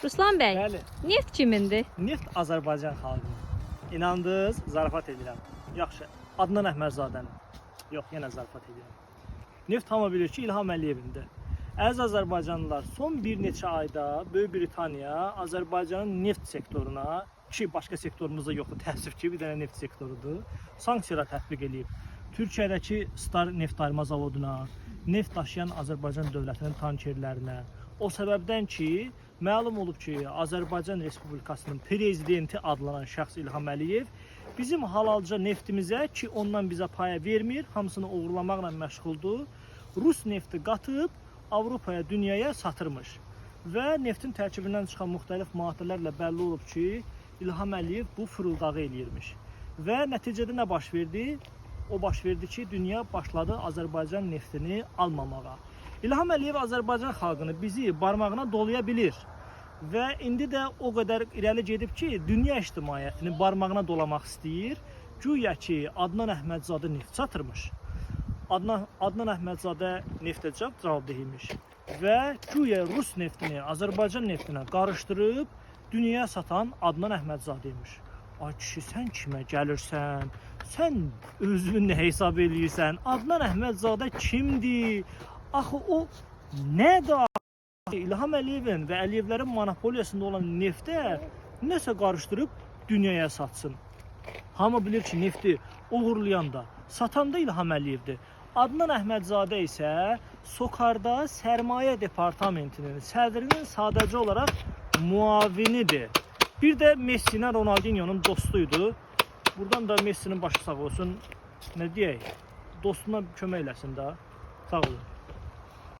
Ruslan bəy, Bəli. neft kimindir? Neft Azərbaycan xalqının. İnandınız, zarafat edirəm. Yaxşı, Adnan Əhmədzadənin. Yox, yenə zarafat edirəm. Neft hamı bilir ki, İlham Əliyevindir. Əziz Azərbaycanlılar, son bir neçə ayda Böyük Britaniya Azərbaycanın neft sektoruna, ki başqa sektorumuzda yoxdur, təəssüf ki, bir dənə neft sektorudur, sanksiyalar tətbiq edib. Türkiyədəki Star Neftayırma zavoduna, neft daşıyan Azərbaycan dövlətinin tankerlərinə, o səbəbdən ki, məlum olub ki, Azərbaycan Respublikasının prezidenti adlanan şəxs İlham Əliyev bizim halalca neftimizə, ki ondan bizə paya vermir, hamısını uğurlamaqla məşğuldur, Rus nefti qatıb Avropaya, dünyaya satırmış. Və neftin tərkibindən çıxan müxtəlif maddələrlə bəlli olub ki, İlham Əliyev bu fırıldağı eləyirmiş. Və nəticədə nə baş verdi? O baş verdi ki, dünya başladı Azərbaycan neftini almamağa. İlham Əliyev Azərbaycan xalqını bizi barmağına dolaya bilir. Və indi də o qədər irəli gedib ki, dünya ictimaiyyətini barmağına dolamaq istəyir. Güya ki, Adnan Əhmədzadə neft satırmış. Adnan Əhmədzadə neftə cavabdehiymiş. Və güya Rus neftini Azərbaycan neftinə qarışdırıb dünyaya satan Adnan Əhmədzadəymiş. Ay kişi, sən kimə gəlirsən? Sən özünü nə hesab eləyirsən? Adnan Əhmədzadə kimdir? Axı o nədir? İlham Əliyevin və Əliyevlərin monopoliyasında olan neftə nəsə qarışdırıb dünyaya satsın. Hamı bilir ki, nefti uğurlayan da, satan da İlham Əliyevdir. Adnan Əhmədzadə isə SOCAR-da Sərmayə Departamentinin sədrinin sadəcə olaraq muavinidir. Bir də Messi ilə Ronaldinho'nun dostuydu. Buradan da Messi'nin başı sağ olsun. Nə deyək? Dostuna kömək eləsin də. Sağ olun.